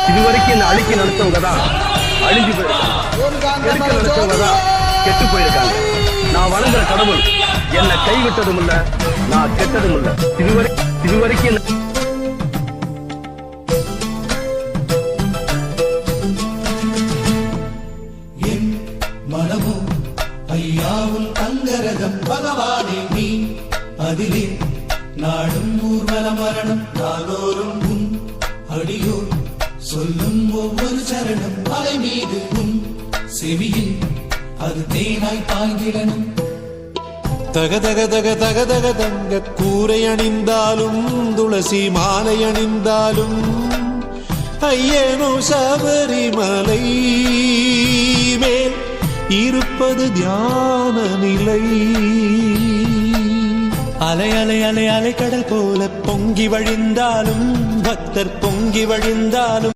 இதுவரைக்கும் என்ன அழிக்க நினைச்சவங்க தான் அழிஞ்சு போயிருக்காங்க, எடுக்க நினைச்சவங்க தான் கெட்டு போயிருக்காங்க. நான் வணங்குற கடவுள் என்னை கைவிட்டதும் இல்ல, நான் கெட்டதும் இல்ல. இதுவரைக்கும் மனமோ ஐயாவுல் அங்கரகம் பகவானே நீ அதிலே நாடும் ஊர்வல மரணம் நாளோறும் உன் அடியோ சொல்லும் ஒவ்வொரு சரணம் அலை மீது உன் செவியில் அது தேனாய் பாய்ந்திடணும். தக தக தக தக தக தங்க கூரை அணிந்தாலும் துளசி மாலை அணிந்தாலும் ஐயனோ சபரிமலை மேல் இருப்பது தியான நிலை. அலை அலை அலை அலை கடல் போல பொங்கி வழிந்தாலும் பக்தர் பொங்கி வழிந்தாலும்